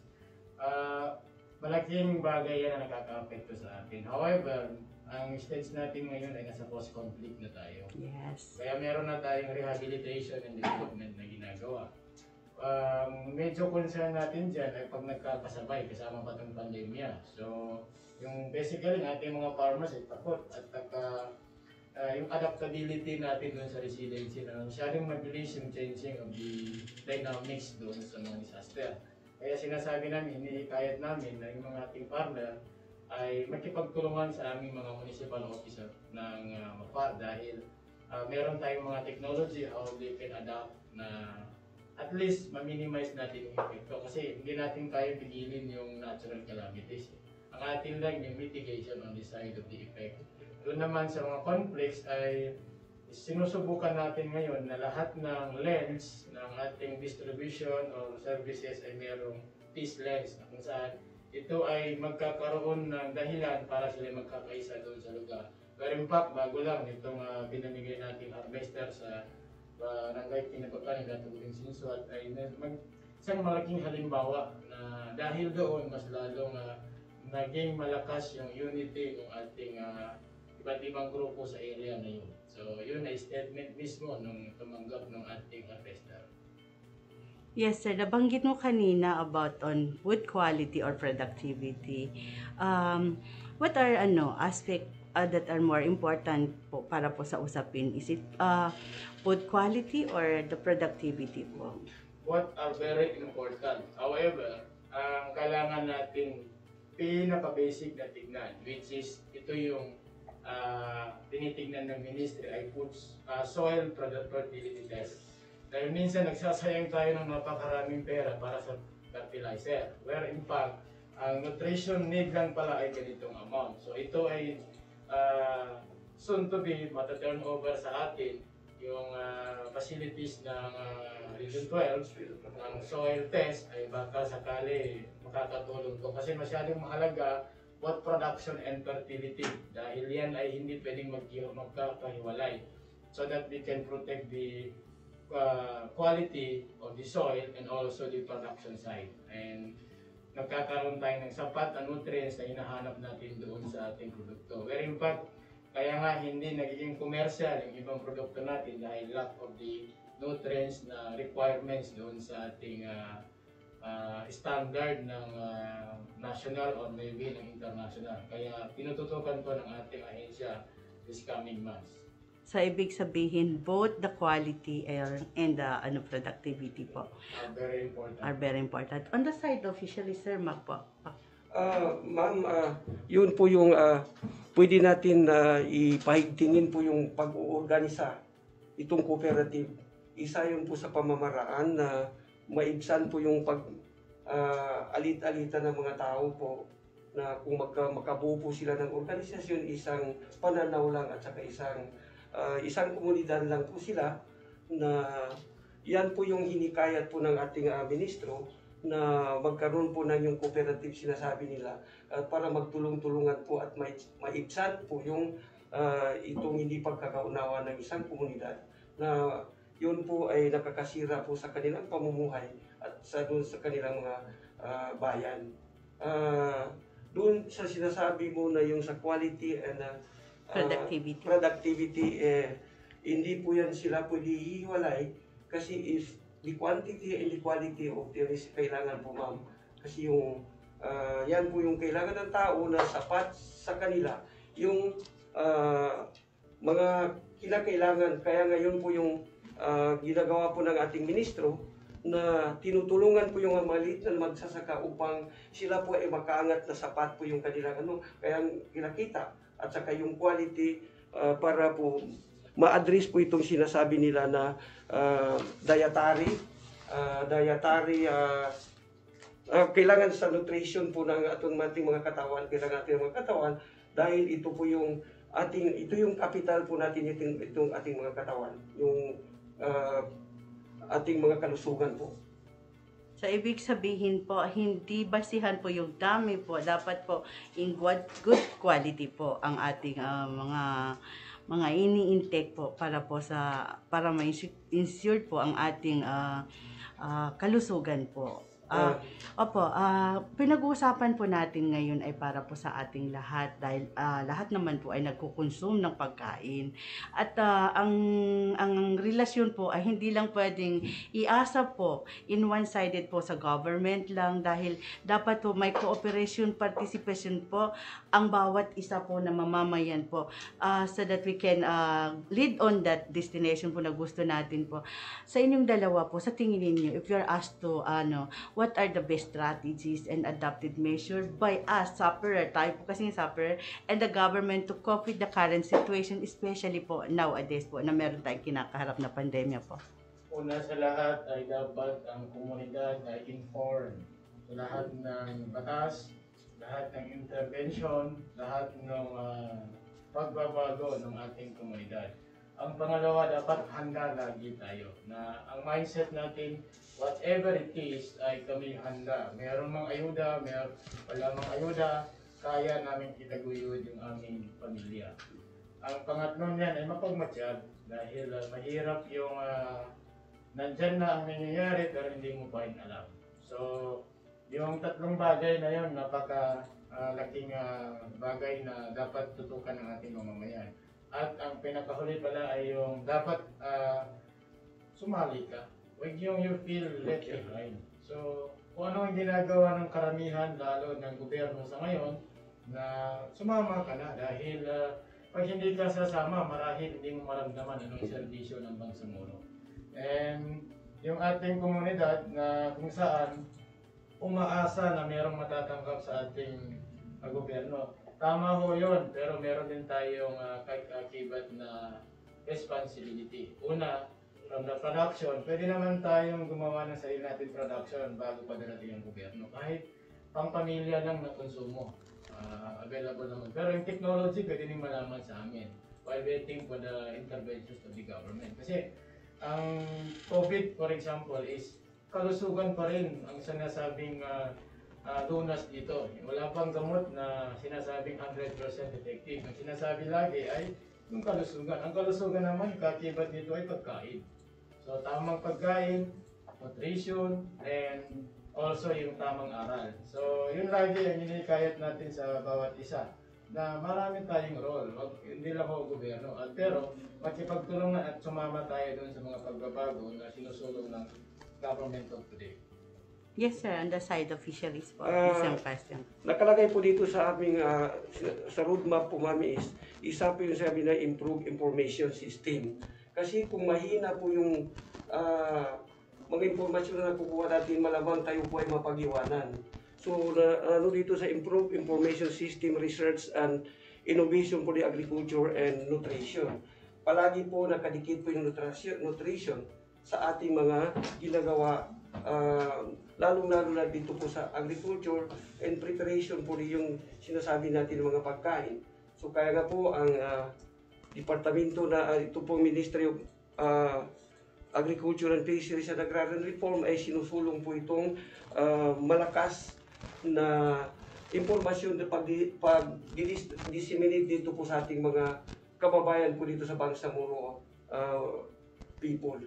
Speaker 5: Malaking bagay yan na nakaka-apekto sa atin. However, ang stage natin ngayon ay nasa post-conflict na tayo.
Speaker 2: Yes.
Speaker 5: Kaya meron na tayong rehabilitation and development na ginagawa. Medyo concern natin dyan ay pag nagkakasabay kasama pa itong pandemya. So, yung basically ating mga farmers ay takot at yung adaptability natin doon sa resiliency na masyadong mabilis yung changing of the dynamics doon sa mga disaster. Kaya sinasabi namin, hinihikayat namin na yung mga ating farmer ay makipagtulungan sa aming mga municipal officer ng MAPAR dahil meron tayong mga technology how they can adapt na at least ma-minimize natin yung epekto kasi hindi natin kaya pigilin yung natural calamities. Ang ating lang yung mitigation on the side of the effect. Doon naman sa mga conflicts ay sinusubukan natin ngayon na lahat ng lens ng ating distribution or services ay mayroong peace lens na kung saan ito ay magkakaroon ng dahilan para sila magkakaisa doon sa lugar. Pero in fact, bago lang itong pinamigay nating harvester sa barangay Pinagkutan ng Gatubing Sinsuat ay isang malaking halimbawa na dahil doon mas lalong naging malakas yung unity ng ating iba't ibang grupo sa area na yun. So yun ay statement mismo nung tumanggap ng ating harvester.
Speaker 2: Yes sir, nabanggit mo kanina about on food quality or productivity. What are aspect that are more important po para po sa usapin? Is it food quality or the productivity po?
Speaker 5: What are very important. However, ang kailangan natin pinaka-basic na tignan, which is ito yung tinitignan ng ministry ay soil fertility test. Dahil minsan nagsasayang tayo ng napakaraming pera para sa fertilizer, where in fact, ang nutrition need lang pala ay ganitong amount. So ito ay soon to be mata-turn over sa atin yung facilities ng Region 12 ng soil test ay baka sakali makakatulong to kasi masyadong mahalaga both production and fertility dahil yan ay hindi pwedeng magkakahiwalay so that we can protect the quality of the soil and also the production side and nagkakaroon tayo ng sapat na nutrients na hinahanap natin doon sa ating produkto. Where in fact, kaya nga hindi nagiging commercial yung ibang produkto natin dahil lack of the nutrients na requirements doon sa ating standard ng national or maybe ng international. Kaya tinututukan po ng ating ahensya this coming months.
Speaker 2: So, ibig sabihin, both the quality and the productivity po
Speaker 5: are very important.
Speaker 2: On the side of fisheries, Sir Mac po.
Speaker 4: Ma'am, yun po yung pwede natin ipahigtingin po yung pag-uorganisa itong cooperative. Isa yun po sa pamamaraan na maibsan po yung alit-alitan ng mga tao po na kung makabuo po sila ng organisasyon, isang pananaw lang at saka isang komunidad lang po sila na yan po yung hinikayat po ng ating ministro na magkaroon po ng yung cooperative sinasabi nila para magtulong-tulungan po at maibsan po yung itong hindi pagkakaunawa ng isang komunidad na yun po ay nakakasira po sa kanilang pamumuhay at doon sa kanilang mga bayan. Doon sa sinasabi mo na yung sa quality and productivity hindi po yan sila pwede hiwalay kasi if the quantity and the quality of the risk kailangan po ma'am kasi yung yan po yung kailangan ng tao na sapat sa kanila yung mga kinakailangan kaya ngayon po yung ginagawa po ng ating ministro na tinutulungan po yung maliit na magsasaka upang sila po ay makaangat na sapat po yung kanilang kaya kinakita at saka yung quality para po ma-address po itong sinasabi nila na dietary kailangan sa nutrition po ng ating mga katawan, kailangan natin mga katawan dahil ito po yung ito yung capital po natin itong ating mga katawan, yung ating mga kalusugan po.
Speaker 2: So, ibig sabihin po, hindi basihan po yung dami po. Dapat po in good quality po ang ating mga ini-intake po para ma-ensure po ang ating kalusugan po. Pinag-uusapan po natin ngayon ay para po sa ating lahat dahil lahat naman po ay nagkukonsume ng pagkain at ang relasyon po ay hindi lang pwedeng iasa po in one-sided po sa government lang dahil dapat po may cooperation, participation po ang bawat isa po na mamamayan po so that we can lead on that destination po na gusto natin po. Sa inyong dalawa po, sa tingin ninyo, if you're asked to what are the best strategies and adopted measures by us, sufferer, tayo po kasi sufferer, and the government to cope with the current situation, especially po nowadays po na meron tayong kinakaharap na pandemya po?
Speaker 5: Una sa lahat ay dapat ang komunidad ay informed sa lahat ng batas, lahat ng intervention, lahat ng pagbabago ng ating komunidad. Ang pangalawa, dapat handa lagi tayo na ang mindset natin, whatever it is, ay kami handa. Meron mang ayuda, wala mang ayuda, kaya namin itaguyod yung aming pamilya. Ang pangatlo niyan ay mapagmatsyag dahil mahirap yung nandyan na ang nangyayari pero hindi mo pa rin alam. So, yung tatlong bagay na yun, napaka-laking bagay na dapat tutukan ng ating mamamayan. At ang pinakahuli pala ay yung dapat sumali ka. Huwag yung you feel left behind. So, kung ano ang ginagawa ng karamihan, lalo ng gobyerno sa ngayon, na sumama ka na dahil pag hindi ka sasama, marahil hindi mo maramdaman anong serbisyo ng Bangsamoro. And yung ating komunidad na kung saan umaasa na mayroong matatanggap sa ating gobyerno. Tama ho yun, pero meron din tayong kakibat na responsibility. Una, from the production, pwede naman tayong gumawa ng sarili natin production bago pa darating ang gobyerno. Kahit pang pamilya lang na konsumo, available naman. Pero yung technology, pwede din malaman sa amin while waiting for the interventions of the government. Kasi ang COVID, for example, is kalusugan pa rin ang sinasabing lunas dito. Wala pang gamot na sinasabing 100% effective. Ang sinasabi lagi ay yung kalusugan. Ang kalusugan naman, kakibat dito ay pagkain. So, tamang pagkain, nutrition, and also yung tamang aral. So, yun lagi ang hinikayat natin sa bawat isa na marami tayong role, hindi lang ako gobyerno. Pero, makipagtulungan at sumama tayo dun sa mga pagbabago na sinusulong ng government of today.
Speaker 2: Yes, sir. On the side of fisheries po, isang question.
Speaker 4: Nakalagay po dito sa aming sa roadmap po mami is isa po yung sabi na improve information system. Kasi kung mahina po yung mga impormasyon na nakukuha natin, malamang tayo po ay mapag-iwanan. So dito sa improve information system, research and innovation for the agriculture and nutrition. Palagi po nakadikit po yung nutrition sa ating mga ginagawa, lalong-lalo na dito po sa agriculture and preparation po yung sinasabi natin ng mga pagkain. So kaya nga po ang departamento na ito po Ministry of Agriculture and Fisheries and Agrarian Reform ay sinusulong po itong malakas na impormasyon na pag-disseminate dito po sa ating mga kababayan po dito sa Bangsamoro people.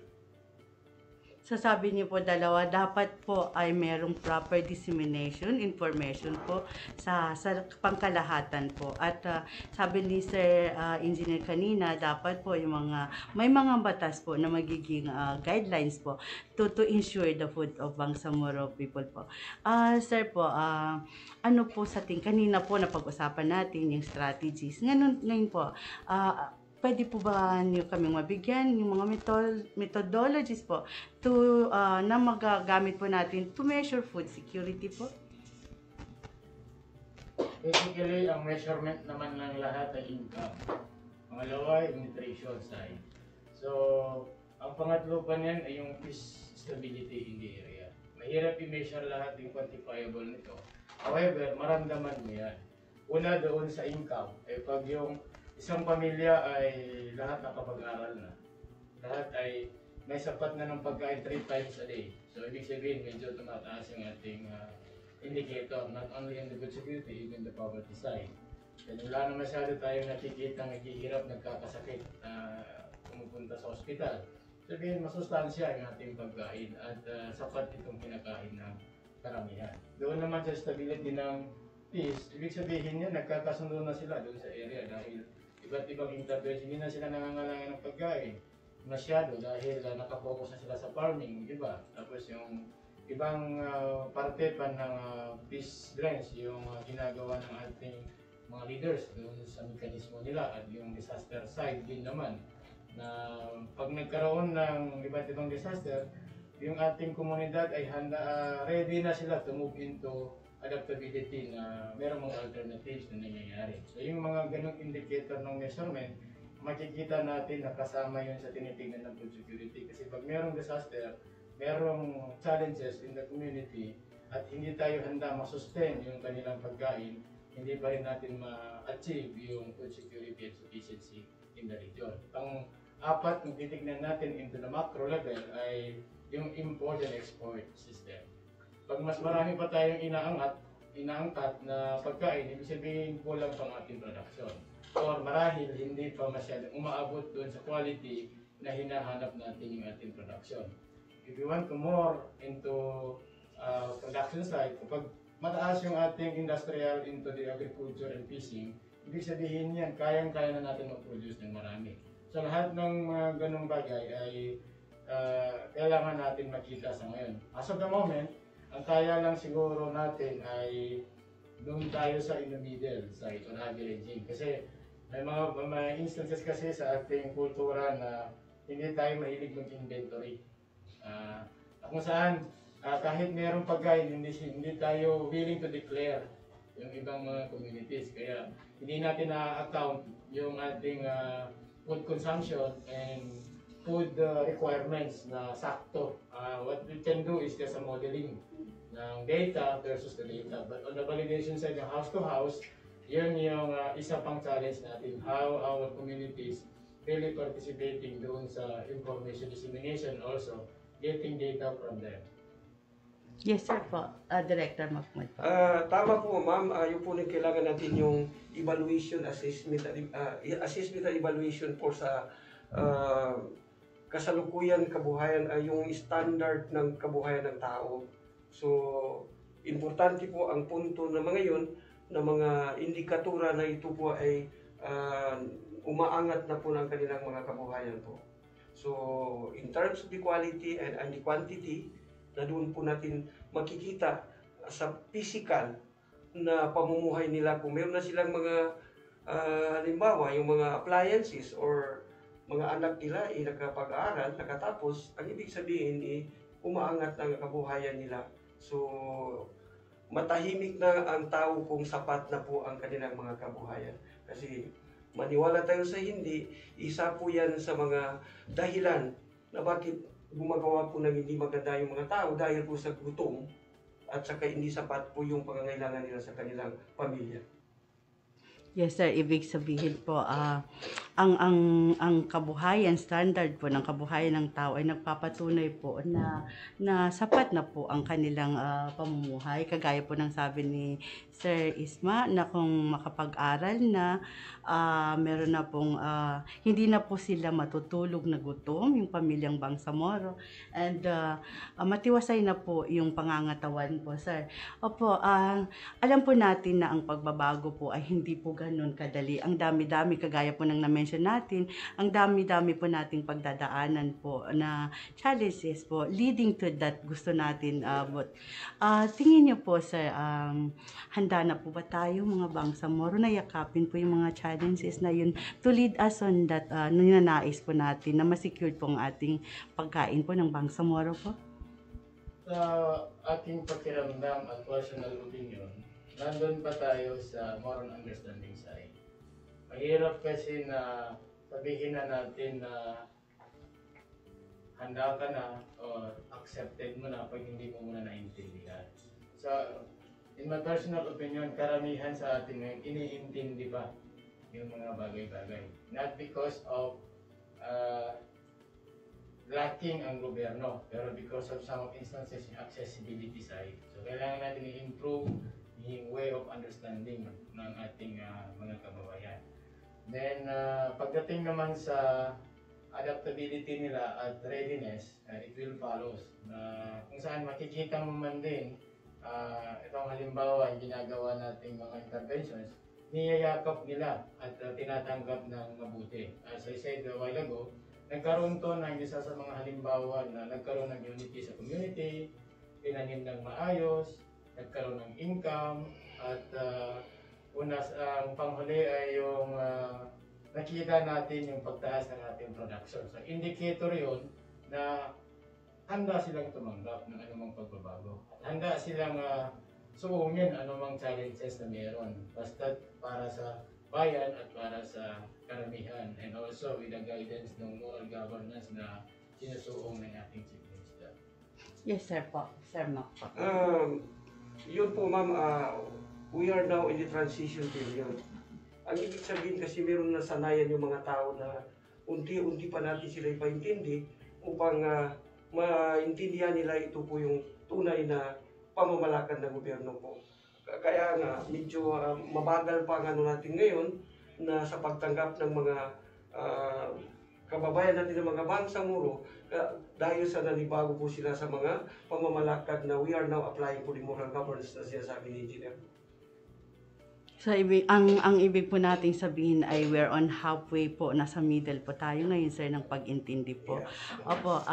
Speaker 2: So sabi niyo po dalawa, dapat po ay merong proper dissemination, information po sa pangkalahatan po. At sabi ni Sir Engineer kanina, dapat po yung may mga batas po na magiging guidelines po to ensure the food of Bangsamoro people po. Sir po, ano po sa kanina po na pag-usapan natin yung strategies. Ngayon po, pwede po ba niyo kaming mabigyan yung mga methodologies po na magagamit po natin to measure food security po?
Speaker 5: Basically, ang measurement naman ng lahat ay income. Pangalawa ay nutrition side. So, ang pangatlo pa niyan ay yung fish stability in the area. Mahirap i-measure lahat yung quantifiable nito. However, maramdaman mo yan. Una doon sa income, pag yung isang pamilya ay lahat nakapag-aral na. Lahat ay may sapat na ng pagkain 3 times a day. So, ibig sabihin, medyo tumataas yung ating indicator, not only in the food security, even the poverty side. Kaya wala na masyado tayong nakikita naghihirap, nagkakasakit, pumupunta sa ospital. Sabihin, masustansya ang ating pagkain at sapat itong kinakain ng karamihan. Doon naman sa stability ng fish, ibig sabihin niya, nagkakasundo na sila doon sa area dahil iba't ibang intervention, hindi na sila nangangailangan ng pagkain masyado dahil nakapokus na sila sa farming, iba. Tapos yung ibang parte pa ng fish drains, yung ginagawa ng ating mga leaders doon sa mekanismo nila at yung disaster side din naman na pag nagkaroon ng iba't ibang disaster, yung ating komunidad ay ready na sila to move into adaptability na merong mga alternatives na nangyayari. So yung mga ganong indicator ng measurement, makikita natin na kasama yun sa tinitingnan ng food security. Kasi pag merong disaster, merong challenges in the community at hindi tayo handa masustain yung kanilang pagkain, hindi pa rin natin ma-achieve yung food security and sufficiency in the region. Pang-apat, kung titignan natin into the macro level ay yung import and export system. Pag mas marami pa tayong inaangkat na pagkain, ibig sabihin kulang pang ating production. Or marahil hindi pa masyadong umaabot doon sa quality na hinahanap natin yung ating production. If you want to more into production side, kapag mataas yung ating industrial into the agriculture and fishing, ibig sabihin yan, kayang-kaya na natin mag-produce ng marami. So lahat ng mga ganong bagay ay kailangan natin makita sa ngayon. As of the moment, ang kaya lang siguro natin ay doon tayo sa in the middle, sa ito na regime. Kasi may mga instances kasi sa ating kultura na hindi tayo mahilig mag-inventory. Kung saan, kahit mayroong pagkain, hindi tayo willing to declare yung ibang mga communities. Kaya hindi natin na-account yung ating food consumption and food requirements na sakto. What we can do is just a modeling ng data versus the data. But on the validation side, ng house to house, yun yung isa pang challenge natin. How our communities really participating doon sa information dissemination, also getting data from them.
Speaker 2: Yes, sir po. Director Mahmoud.
Speaker 4: Tama po, ma'am. Yung po kailangan natin yung evaluation, assessment and evaluation po sa kasalukuyan kabuhayan, yung standard ng kabuhayan ng tao. So, importante po ang punto na mga yun, na mga indikatura na ito po ay umaangat na po ng kanilang mga kabuhayan po. So, in terms of the quality and the quantity, na doon po natin makikita sa physical na pamumuhay nila. Kung meron na silang mga halimbawa, yung mga appliances or mga anak nila ay nakapag-aaral, nakatapos, ang ibig sabihin ay umaangat ang kabuhayan nila. So, matahimik na ang tao kung sapat na po ang kanilang mga kabuhayan. Kasi maniwala tayo sa hindi, isa po yan sa mga dahilan na bakit gumagawa po ng hindi maganda yung mga tao dahil po sa gutom at saka hindi sapat po yung pangangailangan nila sa kanilang pamilya.
Speaker 2: Yes, sir. Ibig sabihin po, ang kabuhayan, standard po ng kabuhayan ng tao ay nagpapatunay po na sapat na po ang kanilang pamumuhay. Kagaya po ng sabi ni Sir Isma na kung makapag-aral na, meron na pong, hindi na po sila matutulog na gutom, yung pamilyang Bangsamoro. And matiwasay na po yung pangangatawan po, sir. Opo, alam po natin na ang pagbabago po ay hindi po ganun kadali. Ang dami-dami, kagaya po ng na-mention natin, ang dami-dami po nating pagdadaanan po na challenges po leading to that gusto natin. But tingin niyo po, sir, handa na po ba tayo mga Bangsamoro na yakapin po yung mga challenges na yun to lead us on that ninanais po natin na ma-secure po ang ating pagkain po ng Bangsamoro po?
Speaker 5: Sa aking pakiramdam at personal opinion, nandun pa tayo sa moral understanding side. Mahirap kasi na sabihin na natin na handa ka na o accepted mo na pag hindi mo muna naintindihan. So, in my personal opinion, karamihan sa atin ngayon, iniintindi pa yung mga bagay-bagay. Not because of lacking ang gobyerno, pero because of some instances yung accessibility side. So, kailangan natin i-improve yung way of understanding ng ating mga kababayan. Then, pagdating naman sa adaptability nila at readiness, it will follow. Kung saan makikita mo man din, itong halimbawa, yung ginagawa nating mga interventions, niyayakap nila at tinatanggap ng mabuti. As I said a while ago, nagkaroon to ng isa sa mga halimbawa na nagkaroon ng unity sa community, tinanim ng maayos, nagkaroon ng income, at ang panghuli ay yung nakita natin yung pagtaas ng ating production. So, indicator yun na handa silang tumanggap ng anumang pagbabago. At handa silang suungin anumang challenges na meron. Basta para sa bayan at para sa karamihan. And also with the guidance ng moral governance na sinusuong ng ating Chief Minister.
Speaker 2: Yes, sir po. Sir Mac.
Speaker 4: Yun po, ma'am, we are now in the transition period. Ang ibig sabihin kasi meron na sanayan yung mga tao na unti-unti pa natin sila ipaintindi upang maintindihan nila ito po yung tunay na pamamalakad ng gobyerno po. Kaya nga, medyo mabagal pa ang ano natin ngayon na sa pagtanggap ng mga kababayan natin ng mga Bangsamoro dahil sa nanibago po sila sa mga pamamalakad na we are now applying for the moral governance na sinasabi ni Engineer.
Speaker 2: So, ang ibig po nating sabihin ay we're on halfway po, nasa middle po tayo ngayon, sir, ng pag-intindi po. Opo,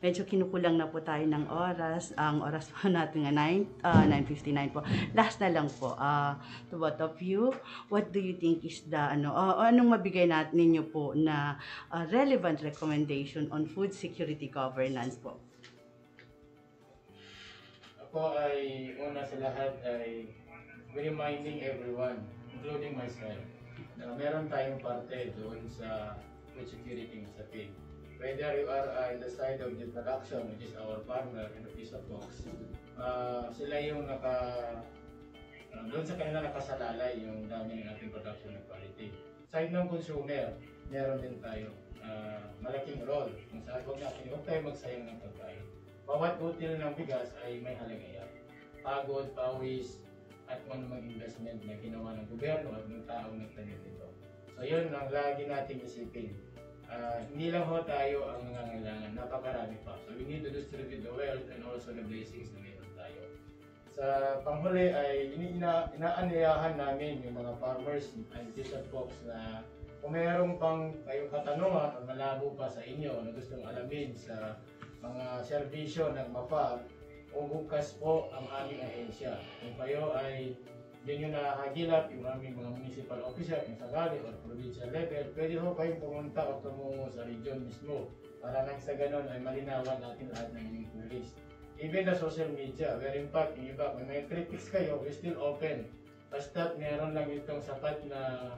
Speaker 2: medyo kinukulang na po tayo ng oras. Ang oras po natin nga 9:59 po. Last na lang po, to both of you, what do you think is the, anong mabigay natin ninyo po na relevant recommendation on food security governance po?
Speaker 5: Ako ay, una sa lahat ay reminding everyone, including myself, na meron tayong parte doon sa food security sa pig. Whether you are in the side of the production, which is our partner in the piece of box, sila yung doon sa kanila nakasalalay yung dami ng ating production and quality. Side ng consumer, meron din tayo malaking role kung saan huwag tayo magsayang ng pagkain. Bawat butil ng bigas ay may halaga yan. Pagod, pawis, at kung ano investment na ginawa ng gobyerno at ng taong nagtanim nito. So yun ang lagi nating isipin. Hindi lang ho tayo ang nangangailangan, napakarami pa. So we need to distribute the wealth and also the blessings na meron tayo. Sa panghuli ay inaanyayahan namin yung mga farmers and fisher folks na kung mayroong pang kayong katanungan o malabo pa sa inyo na gustong alamin sa mga serbisyo ng MAFA, bukas po ang aming ahensya. Kung kayo ay din yung nakahagilap yung aming mga municipal officer kung sakali or provincial level, pwede ho kayong pumunta o tumungo sa region mismo para nang sa ganun ay malinawan natin lahat ng inyong queries. Even the social media, where in fact, yung iba, kung may critics kayo, we're still open. Basta't meron lang itong sapat na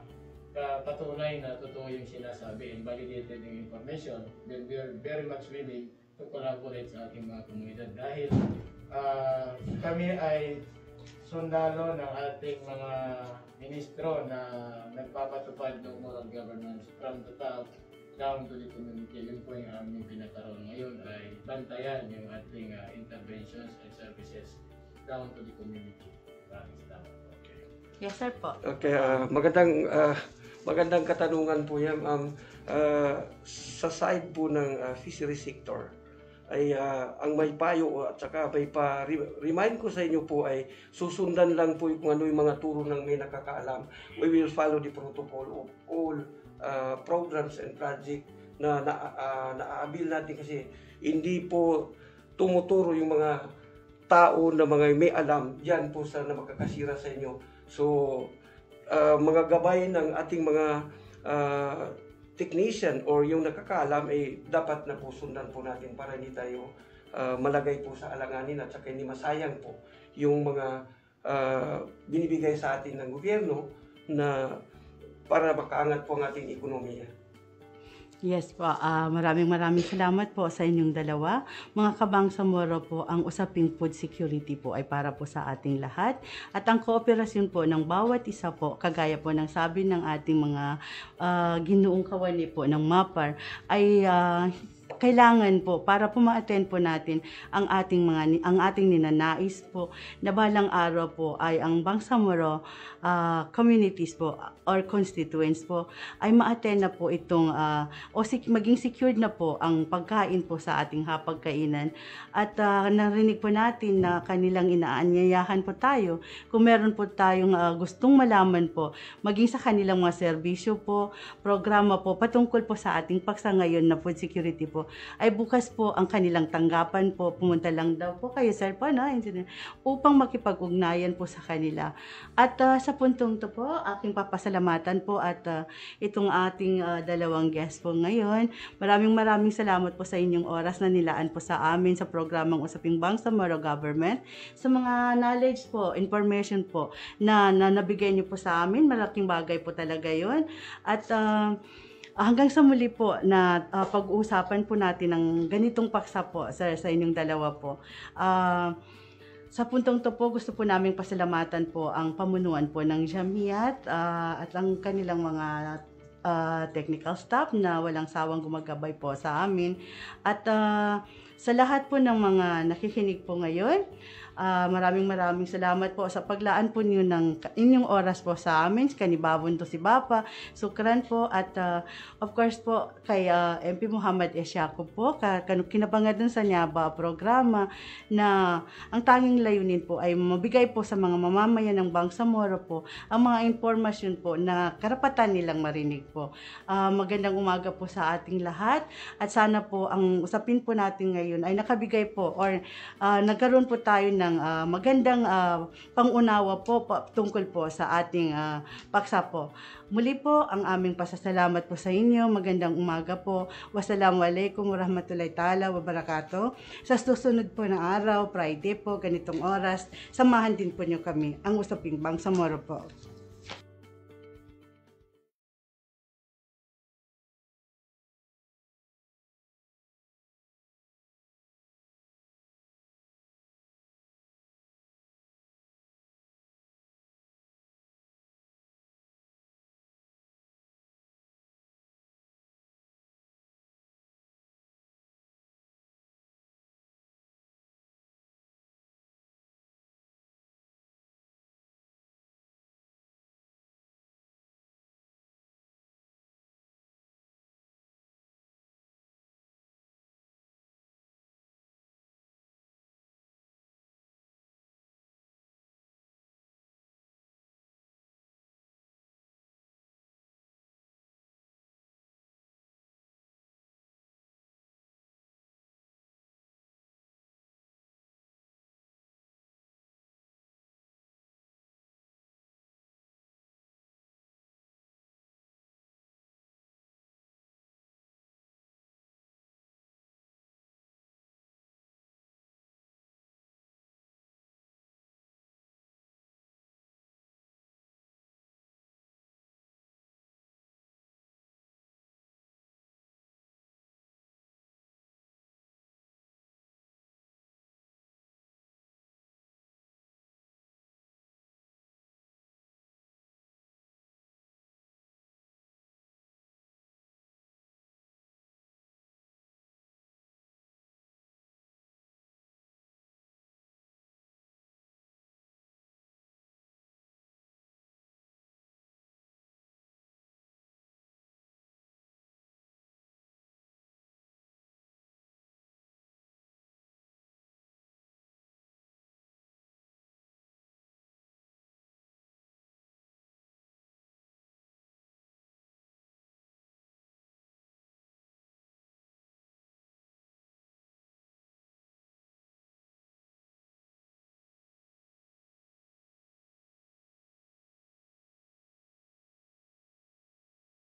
Speaker 5: patunay na totoo yung sinasabi and validated yung information, then we are very much willing to collaborate sa ating mga komunidad dahil kami ay sundalo ng ating mga ministro na nagpapatupad ng moral governance from the top down to the community. Yun po yung aming pinakaroon ngayon ay bantayan yung ating interventions and services down to the community. Maraming salamat po.
Speaker 2: Yes, sir po.
Speaker 4: Okay, magandang katanungan po yan. Sa side po ng fishery sector, ay ang may payo at saka may remind ko sa inyo po ay susundan lang po kung ano yung mga turo ng may nakakaalam. We will follow the protocol of all programs and project na naaabil natin kasi hindi po tumuturo yung mga tao na mga may alam yan po sa na magkakasira sa inyo. So mga gabay ng ating mga technician or yung nakakaalam ay dapat na po sundan po natin para hindi tayo malagay po sa alanganin at saka hindi masayang po yung mga binibigay sa atin ng gobyerno na para makaangat po ang ating ekonomiya.
Speaker 2: Yes po, maraming salamat po sa inyong dalawa. Mga Kabangsamoro po, ang usaping food security po ay para po sa ating lahat. At ang kooperasyon po ng bawat isa po, kagaya po ng sabi ng ating mga ginuong kawani po ng MAPAR, ay kailangan po para po ma-attend po natin ang ating ninanais po na balang araw po ay ang Bangsamoro communities po or constituents po ay ma-attend na po itong maging secured na po ang pagkain po sa ating hapagkainan at narinig po natin na kanilang inaanyayahan po tayo kung meron po tayong gustong malaman po maging sa kanilang mga serbisyo po, programa po patungkol po sa ating paksa ngayon na food security po ay bukas po ang kanilang tanggapan po. Pumunta lang daw po kayo, sir po, upang makipag-ugnayan po sa kanila. At sa puntong to po, aking papasalamatan po at itong ating dalawang guest po ngayon. Maraming salamat po sa inyong oras na nilaan po sa amin sa programang Usaping Bangsamoro Government. Sa mga knowledge po, information po na nabigay niyo po sa amin, malaking bagay po talaga yun. At hanggang sa muli po na pag-uusapan po natin ng ganitong paksa po sa inyong dalawa po. Sa puntong to po, gusto po namin pasalamatan po ang pamunuan po ng Jamiat at ang kanilang mga technical staff na walang sawang gumagabay po sa amin. At sa lahat po ng mga nakikinig po ngayon, Maraming salamat po sa paglaan po niyo ng inyong oras po sa amin, kanibabon to si Bapa, sukran po, at of course po kay MP Muhammad Esyaco po, kinabangad sa Nyaba programa na ang tanging layunin po ay mabigay po sa mga mamamayan ng Bangsamoro po ang mga impormasyon po na karapatan nilang marinig po. Magandang umaga po sa ating lahat, at sana po ang usapin po natin ngayon ay nakabigay po or nagkaroon po tayo ng magandang pangunawa po tungkol po sa ating paksa po. Muli po ang aming pasasalamat po sa inyo. Magandang umaga po. Wassalamualaikum warahmatullahi ta'ala wabarakatuh. Sa susunod po na araw, Friday po, ganitong oras, samahan din po nyo kami ang Usaping Bangsamoro po.